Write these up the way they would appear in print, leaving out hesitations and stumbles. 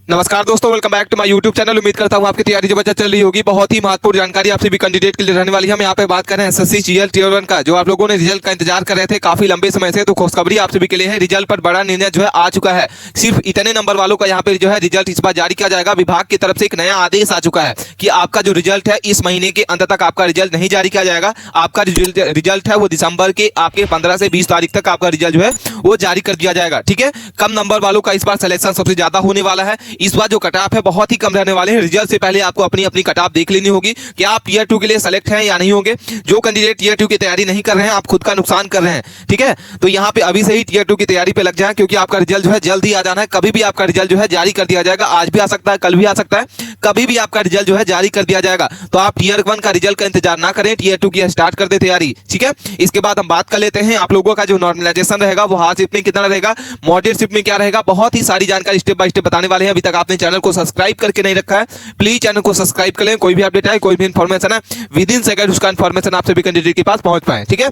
नमस्कार दोस्तों, welcome back to my YouTube channel. उम्मीद करता हूं आपकी तैयारी जबरदस्त चल रही होगी। बहुत ही महत्वपूर्ण जानकारी आप सभी कैंडिडेट के लिए रहने वाली है। हम यहाँ पे बात कर रहे हैं एसएससी जीएल टियर 1 का, जो आप लोगों ने रिजल्ट का इंतजार कर रहे थे काफी लंबे समय से। तो खुशखबरी आप सभी के लिए है, रिजल्ट पर बड़ा निर्णय जो है आ चुका है। सिर्फ इतने नंबर वालों का यहाँ पे जो है रिजल्ट इस बार जारी किया जाएगा। विभाग की तरफ से एक नया आदेश आ चुका है कि आपका जो रिजल्ट है इस महीने के अंत तक आपका रिजल्ट नहीं जारी किया जाएगा। आपका रिजल्ट है वो दिसंबर के आपके 15 से 20 तारीख तक आपका रिजल्ट जो है वो जारी कर दिया जाएगा। ठीक है, कम नंबर वालों का इस बार सिलेक्शन सबसे ज्यादा होने वाला है। इस बार जो कट ऑफ है बहुत ही कम रहने वाले हैं। रिजल्ट से पहले आपको अपनी अपनी कट ऑफ देख लेनी होगी कि आप टीयर 2 के लिए सेलेक्ट हैं या नहीं होंगे। जो कैंडिडेट टीयर 2 की तैयारी नहीं कर रहे हैं, आप खुद का नुकसान कर रहे हैं। ठीक है, तो यहाँ पे अभी से ही टीयर 2 की तैयारी पे लग जाए, क्योंकि आपका रिजल्ट जो है जल्द ही आ जाना है। कभी भी आपका रिजल्ट जो है जारी कर दिया जाएगा। आज भी आ सकता है, कल भी आ सकता है, कभी भी आपका रिजल्ट जो है जारी कर दिया जाएगा। तो आप टीयर 1 का रिजल्ट का इंतजार ना करें, टीयर 2 की स्टार्ट कर दे तैयारी। ठीक है, इसके बाद हम बात कर लेते हैं आप लोगों का जो नॉर्मलाइजेशन रहेगा वो हार्ड शिफ्ट में कितना रहेगा, मॉडरेट शिफ्ट में क्या रहेगा। बहुत ही सारी जानकारी स्टेप बाय स्टेप बताने वाले हैं। अभी तक आपने चैनल को सब्सक्राइब करके नहीं रखा है, प्लीज चैनल को सब्सक्राइब कर लें। कोई भी अपडेट है, कोई भी इंफॉर्मेशन है, विद इन सेकंड उसका इंफॉर्मेशन आप सभी कैंडिडेट के पास पहुंच पाए। ठीक है,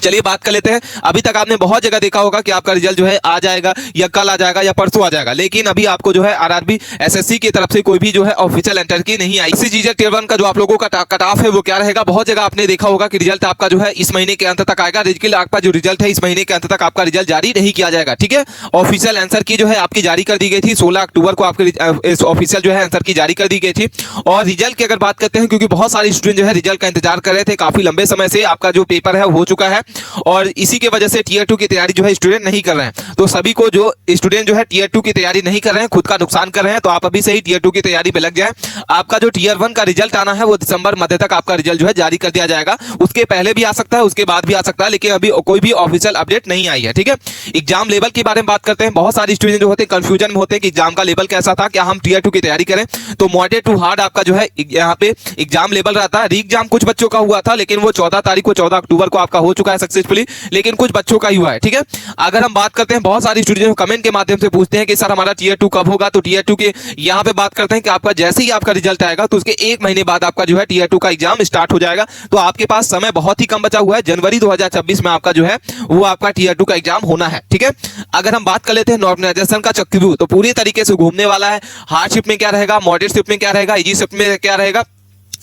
चलिए बात कर लेते हैं। अभी तक आपने बहुत जगह देखा होगा कि आपका रिजल्ट जो है आ जाएगा या कल आ जाएगा या परसों आ जाएगा, लेकिन अभी आपको जो है आरआरबी एसएससी की तरफ से कोई भी जो है ऑफिशियल एंटर की नहीं आई। इसी जीएल टियर 1 का जो आप लोगों का कट ऑफ है वो क्या रहेगा। बहुत जगह आपने देखा होगा कि रिजल्ट आपका जो है इस महीने के अंत तक आएगा। आपका जो रिजल्ट है इस महीने के अंत तक आपका रिजल्ट जारी नहीं किया जाएगा। ठीक है, ऑफिशियल आंसर की जो है आपकी जारी कर दी गई थी। 16 अक्टूबर को आपके ऑफिशियल जो है आंसर की जारी कर दी गई थी। और रिजल्ट की अगर बात करते हैं, क्योंकि बहुत सारे स्टूडेंट जो है रिजल्ट का इंतजार कर रहे थे काफी लंबे समय से, आपका जो पेपर है हो चुका है और इसी की वजह से टीयर 2 की तैयारी जो है स्टूडेंट नहीं कर रहे हैं। तो सभी को जो स्टूडेंट जो है टीयर 2 की तैयारी नहीं कर रहे हैं, खुद का नुकसान कर रहे हैं, तो आप अभी से ही टीयर 2 की तैयारी पे लग जाए। आपका जो टीयर 1 का रिजल्ट आना है वो दिसंबर मध्य तक आपका रिजल्ट जो है जारी कर दिया जाएगा। उसके पहले भी आ सकता है, उसके बाद भी आ सकता है, लेकिन अभी कोई भी ऑफिशियल अपडेट नहीं आई है। ठीक है, एग्जाम लेवल के बारे में बात करते हैं। बहुत सारे स्टूडेंट जो होते हैं कंफ्यूजन में होते हैं कि एग्जाम का लेवल कैसा था, क्या हम टीयर 2 की तैयारी करें। तो मॉडरेट टू हार्ड आपका जो है यहाँ पे एग्जाम लेवल रहता है। री एग्जाम कुछ बच्चों का हुआ था, लेकिन वो 14 तारीख को 14 अक्टूबर को आपका हो चुका है सक्सेसफुली, लेकिन कुछ बच्चों का ही हुआ है। ठीक है, अगर हम बात करते हैं, बहुत सारे स्टूडेंट कमेंट के माध्यम से पूछते हैं कि सर हमारा टीयर 2 कब होगा। तो टीयर 2 के यहाँ पे बात करते हैं कि आपका जैसे ही आपका रिजल्ट आएगा तो उसके एक महीने बाद आपका जो है टीयर 2 का एग्जाम स्टार्ट हो जाएगा। तो आपके पास समय बहुत ही कम बचा हुआ है। जनवरी 2026 में आपका जो है वो आपका टीयर 2 का एग्जाम होना है। ठीक है, अगर हम बात कर लेते हैं नॉर्मलाइजेशन का चक्रव्यूह, तो पूरी तरीके से घूमने वाला है। हार्ड शिफ्ट में क्या रहेगा, मॉडरेट शिफ्ट में क्या रहेगा, इजी शिफ्ट में क्या रहेगा,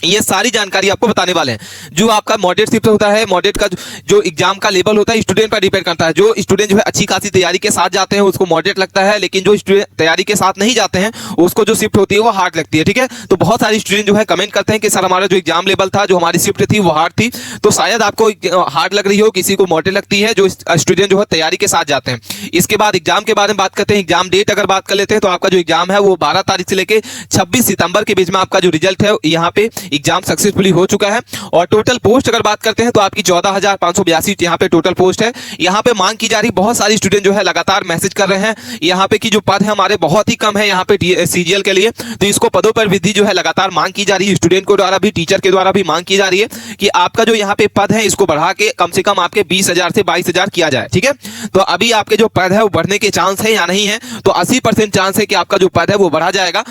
ये सारी जानकारी आपको बताने वाले हैं। जो आपका मॉडरेट शिफ्ट होता है, मॉडरेट का जो एग्जाम का लेवल होता है स्टूडेंट पर डिपेंड करता है। जो स्टूडेंट जो है अच्छी खासी तैयारी के साथ जाते हैं उसको मॉडरेट लगता है, लेकिन जो स्टूडेंट तैयारी के साथ नहीं जाते हैं उसको जो शिफ्ट होती है वो हार्ड लगती है। ठीक है, तो बहुत सारे स्टूडेंट जो है कमेंट करते हैं कि सर हमारा जो एग्जाम लेवल था, जो हमारी शिफ्ट थी वो हार्ड थी। तो शायद आपको हार्ड लग रही हो, किसी को मॉडरेट लगती है, जो स्टूडेंट जो है तैयारी के साथ जाते हैं। इसके बाद एग्जाम के बारे में बात करते हैं। एग्जाम डेट अगर बात कर लेते हैं तो आपका जो एग्जाम है वो 12 तारीख से लेकर 26 सितंबर के बीच में आपका जो रिजल्ट है यहाँ पे एग्जाम सक्सेसफुली हो चुका है। और टोटल पोस्ट अगर बात करते हैं तो आपकी 14,582 यहाँ पे टोटल पोस्ट है। यहाँ पे मांग की जा रही, बहुत सारी स्टूडेंट जो है लगातार मैसेज कर रहे हैं यहाँ पे कि जो पद है हमारे बहुत ही कम है यहाँ पे सीजीएल के लिए। तो इसको पदों पर वृद्धि जो है लगातार मांग की जा रही है। स्टूडेंट को द्वारा भी, टीचर के द्वारा भी मांग की जा रही है कि आपका जो यहाँ पे पद है इसको बढ़ा के कम से कम आपके 20,000 से 22,000 किया जाए। ठीक है, तो अभी आपके जो पद है वो बढ़ने के चांस है या नहीं है, तो 80% चांस है कि आपका जो पद है वो बढ़ा जाएगा।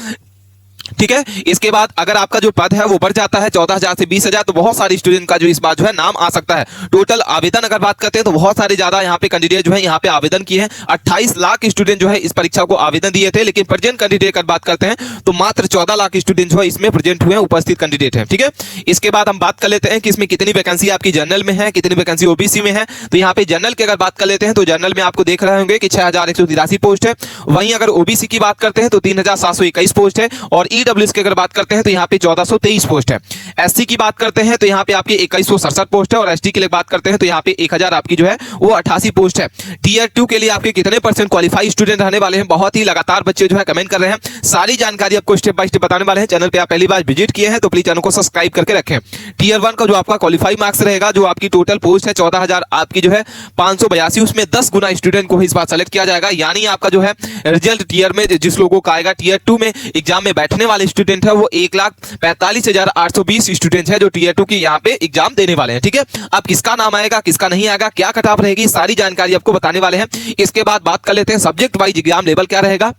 ठीक है, इसके बाद अगर आपका जो पद है वो बढ़ जाता है 14,000 से 20,000, तो बहुत सारे स्टूडेंट का जो इस बार जो है नाम आ सकता है। टोटल आवेदन अगर बात करते हैं तो बहुत सारे ज्यादा यहाँ पे कैंडिडेट जो है यहाँ पे आवेदन किए हैं। 28 लाख स्टूडेंट जो है इस परीक्षा को आवेदन दिए थे, लेकिन प्रेजेंट कैंडिडेट अगर बात करते हैं तो मात्र 14 लाख स्टूडेंट जो है इसमें प्रेजेंट हुए हैं, उपस्थित कैंडिडेट है। ठीक है, इसके बाद हम बात कर लेते हैं कि इसमें कितनी वैकेंसी आपकी जनरल में है, कितनी वैकेंसी ओबीसी में है। तो यहाँ पे जनरल की अगर बात कर लेते हैं तो जनरल में आपको देख रहे होंगे कि 6,183 पोस्ट है। वहीं अगर ओबीसी की बात करते हैं तो 3,721 पोस्ट है। और ईडब्ल्यूएस की अगर बात करते हैं तो यहाँ पे 1423 पोस्ट है। एससी की बात करते हैं तो यहाँ पे आपकी 2167 पोस्ट है। और एसटी के लिए बात करते हैं तो यहाँ पे 1000 आपकी जो है वो 88 पोस्ट है। टीयर 2 के लिए आपके कितने परसेंट क्वालिफाई स्टूडेंट रहने वाले हैं, बहुत ही लगातार बच्चे जो है कमेंट कर रहे हैं। सारी जानकारी आपको स्टेप बाय स्टेप बताने वाले हैं। चैनल पे आप पहली बार विजिट किए हैं तो प्लीज चैनल को सब्सक्राइब करके रखें। टीयर 1 का जो आपका क्वालिफाई मार्क्स रहेगा, जो आपकी टोटल पोस्ट है 14,000 आपकी जो है 582, उसमें 10 गुना स्टूडेंट को इस बार सेलेक्ट किया जाएगा। यानी आपका जो है रिजल्ट टीयर में जिस लोगों का आएगा, टीयर 2 में एग्जाम में बैठने वाले स्टूडेंट है वो 1,45,820 स्टूडेंट है जो टीयर 2 की यहाँ पे एग्जाम देने वाले हैं। ठीक है, अब किसका नाम आएगा, किसका नहीं आएगा, क्या कट ऑफ रहेगी, सारी जानकारी आपको बताने वाले हैं। इसके बाद बात कर लेते हैं सब्जेक्ट वाइज एग्जाम लेवल क्या रहेगा।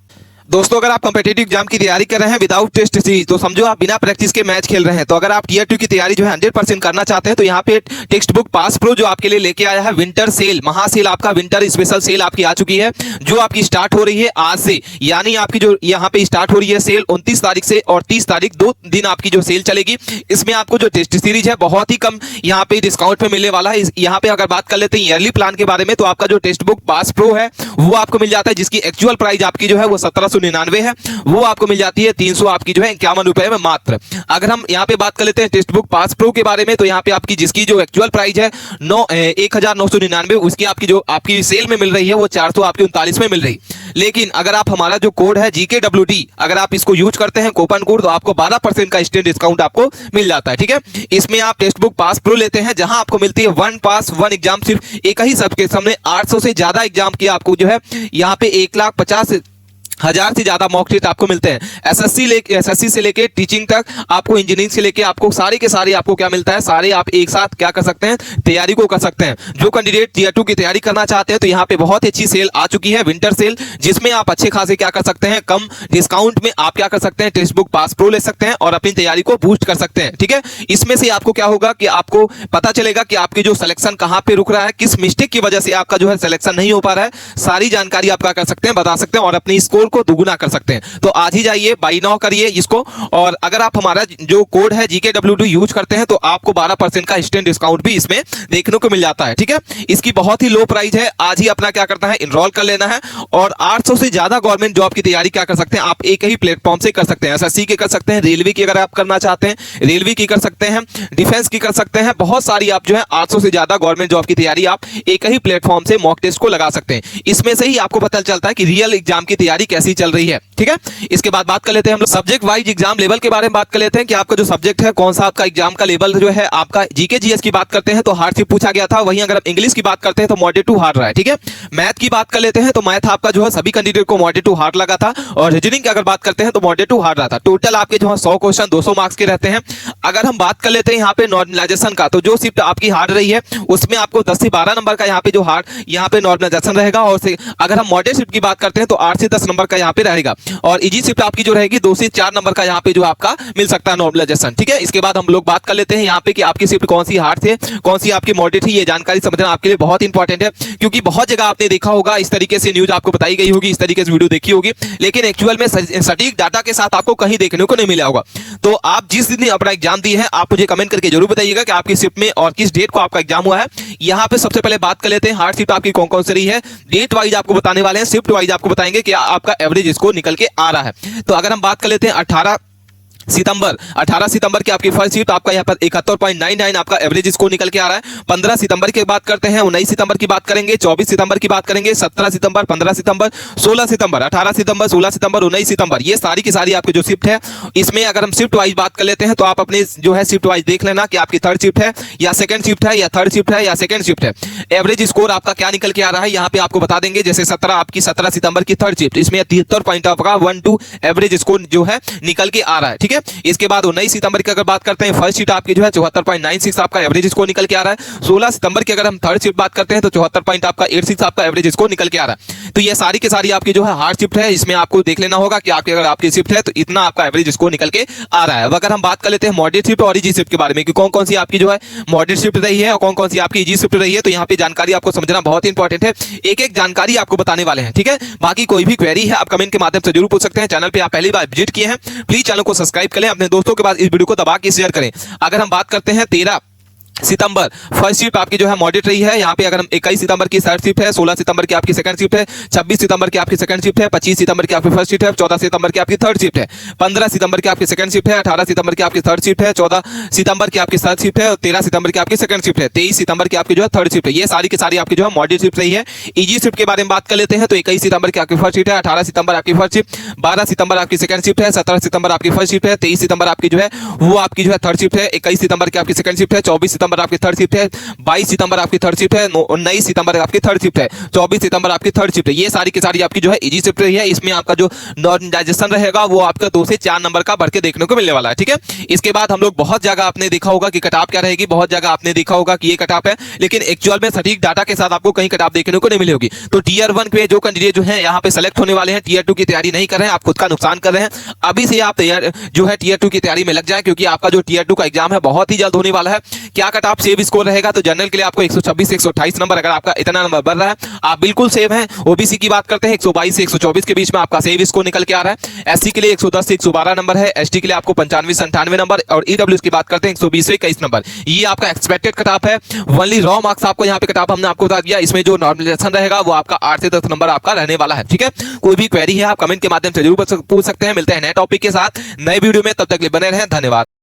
दोस्तों अगर आप कॉम्पिटिटिव एग्जाम की तैयारी कर रहे हैं विदाउट टेस्ट सीरीज तो समझो आप बिना प्रैक्टिस के मैच खेल रहे हैं। तो अगर आप टीयर 2 की तैयारी जो है 100% करना चाहते हैं तो यहाँ पे टेक्स्ट बुक पास प्रो जो आपके लिए लेके आया है विंटर सेल, महासेल, आपका विंटर स्पेशल सेल आपकी आ चुकी है जो आपकी स्टार्ट हो रही है आज से। यानी आपकी जो यहाँ पे स्टार्ट हो रही है सेल 29 तारीख से और 30 तारीख 2 दिन आपकी जो सेल चलेगी। इसमें आपको जो टेस्ट सीरीज है बहुत ही कम यहाँ पे डिस्काउंट में मिलने वाला है। यहाँ पे अगर बात कर लेते हैं ईयरली प्लान के बारे में तो आपका जो टेक्स्ट बुक पास प्रो है वो आपको मिल जाता है जिसकी एक्चुअल प्राइस आपकी जो है वो 1799 है, वो आपको मिल जाती है 300 आपकी जो है 51 रुपए में मात्र। अगर हम यहाँ पे बात कर लेते हैं टेक्स्ट बुक पास प्रो के बारे में तो यहाँ पे आपकी जिसकी जो एक्चुअल प्राइस है 1999 उसकी आपकी जो आपकी सेल में मिल रही है वो 439 में मिल रही। लेकिन अगर आप हमारा जो कोड है GKWD अगर आप इसको यूज करते हैं कूपन कोड तो आपको 12% का स्टूडेंट डिस्काउंट आपको मिल जाता है। ठीक है, इसमें आप टेक्स्ट बुक पास प्रो लेते हैं जहां आपको मिलती है 1 पास 1 एग्जाम, सिर्फ एक ही सब्सक्रिप्शन में 800 से ज्यादा एग्जाम की आपको जो है यहाँ पे 1,50,000 से ज्यादा मॉक टेस्ट आपको मिलते हैं। एसएससी से लेके टीचिंग तक, आपको इंजीनियरिंग से लेके आपको सारे के सारे आपको क्या मिलता है, सारे आप एक साथ क्या कर सकते हैं, तैयारी को कर सकते हैं। जो कैंडिडेट टीयर 2 की तैयारी करना चाहते हैं तो यहाँ पे बहुत अच्छी सेल आ चुकी है विंटर सेल, जिसमें आप अच्छे खासे क्या कर सकते हैं, कम डिस्काउंट में आप क्या कर सकते हैं, टेक्स्ट बुक पास प्रो ले सकते हैं और अपनी तैयारी को बूस्ट कर सकते हैं। ठीक है, इसमें से आपको क्या होगा कि आपको पता चलेगा कि आपकी जो सिलेक्शन कहां पे रुक रहा है, किस मिस्टेक की वजह से आपका जो है सिलेक्शन नहीं हो पा रहा है, सारी जानकारी आप क्या कर सकते हैं, बता सकते हैं और अपनी स्कोर को दुगुना कर सकते हैं। तो आज ही जाइए, बाई नाउ करिए इसको। और अगर आप हमारा जो कोड है GKWD यूज करते हैं तो आपको 12% का इंस्टेंट डिस्काउंट भी इसमें देखने को मिल जाता है। ठीक है, इसकी बहुत ही लो प्राइस है। आज ही अपना क्या करता है, इनरोल कर लेना है और 800 से ज्यादा गवर्नमेंट जॉब की तैयारी क्या कर सकते हैं, आप एक ही प्लेटफॉर्म से कर सकते हैं। एसएससी की कर सकते हैं, रेलवे की अगर आप करना चाहते हैं रेलवे की कर सकते हैं, डिफेंस की कर सकते हैं, बहुत सारी आप जो है 800 से ज्यादा गवर्नमेंट जॉब की तैयारी आप एक ही प्लेटफॉर्म से मॉक टेस्ट को लगा सकते हैं। इसमें से ही आपको पता चलता है कि रियल एग्जाम की तैयारी कैसी चल रही है। ठीक है, इसके बाद बात कर लेते हैं हम लोग सब्जेक्ट वाइज एग्जाम लेवल के बारे में बात कर लेते हैं कि आपका जो सब्जेक्ट है कौन सा आपका एग्जाम का लेवल जो है। आपका जीके जीएस की बात करते हैं तो हार्ड से पूछा गया था, वहीं अगर आप इंग्लिश की बात करते हैं तो मॉडरेट टू हार्ड रहा है। ठीक है, मैथ की बात कर लेते हैं तो मैथ आपका जो है सभी कैंडिडेट को मॉडरेट टू हार्ड लगा था और रीजनिंग की अगर बात करते हैं तो मॉडरेट टू हार्ड रहा था। टोटल आपके जो है 100 क्वेश्चन 200 मार्क्स के रहते हैं। अगर हम बात कर लेते हैं यहाँ पे नॉर्मलाइजेशन का, तो जो शिफ्ट आपकी हार्ड रही है उसमें आपको 10 से 12 नंबर का यहाँ पे जो हार्ड यहाँ पे नॉर्मलाइजेशन रहेगा। और अगर हम मॉडरेट शिफ्ट की बात करते हैं तो 8 से 10 नंबर का यहाँ पे रहेगा और इजी शिफ्ट आपकी जो रहेगी 2 से 4 नंबर का यहाँ पे जो आपका मिल सकता है नॉर्मलाइजेशन। ठीक है, इसके बाद हम लोग बात कर लेते हैं यहाँ पे कि आपकी शिफ्ट कौन सी हार्ड थे, कौन सी आपकी मॉडरेट थी। ये जानकारी समझना आपके लिए बहुत इंपॉर्टेंट है क्योंकि बहुत जगह आपने देखा होगा इस तरीके से न्यूज आपको बताई गई होगी, इस तरीके से वीडियो देखी होगी, लेकिन एक्चुअल में सटीक डाटा के साथ आपको कहीं देखने को नहीं मिला होगा। तो आप जिस दिन अपना एग्जाम दिए हैं आप मुझे कमेंट करके जरूर बताइएगा कि आपकी शिफ्ट में और किस डेट को आपका एग्जाम हुआ है। यहाँ पे सबसे पहले बात कर लेते हैं हार्ड शिफ्ट आपकी कौन कौन सी रही है। डेट वाइज आपको बताने वाले हैं, शिफ्ट वाइज आपको बताएंगे कि आपका एवरेज स्कोर निकल के आ रहा है। तो अगर हम बात कर लेते हैं 18 सितंबर की आपकी फर्स्ट शिफ्ट आपका यहाँ पर 71.99 आपका एवरेज स्कोर निकल के आ रहा है। 15 सितंबर की बात करते हैं, 19 सितंबर की बात करेंगे, 24 सितंबर की बात करेंगे, 17 सितंबर, 15 सितंबर, 16 सितंबर, 18 सितंबर, 16 सितंबर, 19 सितंबर, ये सारी की सारी आपकी जो शिफ्ट है। इसमें अगर हम शिफ्ट वाइज बात कर लेते हैं तो आप अपने जो है शिफ्ट वाइज देख लेना कि आपकी थर्ड शिफ्ट है या सेकंड शिफ्ट है या थर्ड शिफ्ट है या सेकंड शिफ्ट है। एवरेज स्कोर आपका क्या निकल के आ रहा है यहाँ पे आपको बता देंगे। जैसे 17 सितंबर की थर्ड शिफ्ट, इसमें 73 पॉइंट आपका 12 एवरेज स्कोर जो है निकल के आ रहा है। ठीक है, इसके बाद 19 सितंबर की अगर बात करते हैं फर्स्ट शिफ्ट आपकी जो है 74.96 आपका एवरेज स्कोर निकल के आ रहा है। 16 सितंबर की अगर हम थर्ड शिफ्ट बात करते हैं तो 74 पॉइंट आपका 86 आपका एवरेज स्कोर निकल के आ रहा है। तो ये सारी की सारी आपकी जो है हार्ड शिफ्ट है, इसमें आपको देख लेना होगा कि आपकी अगर आपकी शिफ्ट है तो इतना आपका एवरेज स्कोर निकल के आ रहा है। अगर हम बात कर लेते हैं मॉडरेट शिफ्ट और इजी शिफ्ट के बारे में कि कौन कौन सी आपकी जो है मॉडरेट शिफ्ट रही है और कौन कौन सी आपकी इजी शिफ्ट रही है, तो यहाँ पे जानकारी आपको समझना बहुत इंपॉर्टेंट है। एक एक जानकारी आपको बताने वाले हैं। ठीक है, बाकी कोई भी क्वेरी है आप कमेंट के माध्यम से जरूर पूछ सकते हैं। चैनल पे आप पहली बार विजिट किए हैं प्लीज चैनल को सब्सक्राइब करें, अपने दोस्तों के पास इस वीडियो को दबा के शेयर करें। अगर हम बात करते हैं 13 सितंबर फर्स्ट शिफ्ट आपकी जो है मॉडरेट रही है। यहाँ पे अगर हम 21 सितंबर की थर्ड शिफ्ट है, 16 सितंबर की आपकी सेकंड शिफ्ट है, 26 सितंबर की आपकी सेकंड शिफ्ट है, 25 सितंबर की आपकी फर्स्ट शिफ्ट है, 14 सितंबर की आपकी थर्ड शिफ्ट है, 15 सितंबर की आपकी सेकंड शिफ्ट है, 18 सितंबर की आपकी थर्ड शिफ्ट है, 14 सितंबर की आपकी थर्ड शिफ्ट है और 13 सितंबर की आपकी सेकंड शिफ्ट है, 23 सितंबर की आपकी जो है थर्ड शिफ्ट है। ये सारी की सारी आपकी जो है मॉडरेट शिफ्ट रही है। इजी शिफ्ट के बारे में बात कर लेते हैं तो 21 सितंबर की आपकी फर्स्ट शिफ्ट है, 18 सितंबर आपकी फर्स्ट शिफ्ट, 12 सितंबर आपकी सेकंड शिफ्ट है, 17 सितंबर आपकी फर्स्ट शिफ्ट है, 23 सितंबर आपकी जो है वो आपकी जो है थर्ड शिफ्ट है, 21 सितंबर की आपकी सेकंड शिफ्ट है, 24 सितंबर आपकी थर्ड शिफ्ट है, 22 सितंबर आपकी थर्ड शिफ्ट है, 19 सितंबर आपकी थर्ड शिफ्ट है, 24 सितंबर आपकी थर्ड शिफ्ट है। ये सारी की सारी आपकी जो है इजी शिफ्ट रही है। इसमें आपका जो नॉर्मलाइजेशन रहेगा वो आपका 2 से 4 नंबर का बढ़ के देखने को मिलने वाला है। ठीक है, इसके बाद हम लोग बहुत जगह आपने देखा होगा कि कट ऑफ क्या रहेगी, बहुत जगह आपने देखा होगा कि ये कट ऑफ है, लेकिन एक्चुअल में सटीक डाटा के साथ आपको कहीं कट ऑफ देखने को नहीं मिली होगी। तो टीयर 1 पे जो कैंडिडेट जो है यहाँ पे सेलेक्ट होने वाले हैं, टीयर 2 की तैयारी नहीं कर रहे हैं, आप खुद का नुकसान कर रहे हैं। अभी से आप तैयार जो है टीयर 2 की तैयारी में लग जाए, क्योंकि आपका जो टीयर 2 का एग्जाम है बहुत ही जल्द होने वाला है। क्या कट ऑफ सेव स्कोर रहेगा, तो जनरल के लिए आपको 126 से 128 नंबर, अगर आपका इतना नंबर बढ़ रहा है आप बिल्कुल सेव हैं। ओबीसी की बात करते हैं 122 से 124 के बीच में आपका सेव स्कोर निकल के आ रहा है। एससी के लिए 110 से 112 नंबर है, एसटी के लिए आपको 95 से 98 नंबर, और ईडब्ल्यूएस की बात करते हैं 120 से 21 नंबर। ये आपका एक्सपेक्टेड कट ऑफ है। ओनली रॉ मार्क्स आपको यहाँ पे कट ऑफ हमने आपको बता दिया। इसमें जो नॉर्मलाइजेशन रहेगा वो आपका 8 से 10 नंबर आपका रहने वाला है। ठीक है, कोई भी क्वेरी है आप कमेंट के माध्यम से जरूर पूछ सकते हैं। मिलते हैं नए टॉपिक के साथ नए वीडियो में, तब तक के लिए बने रहें। धन्यवाद।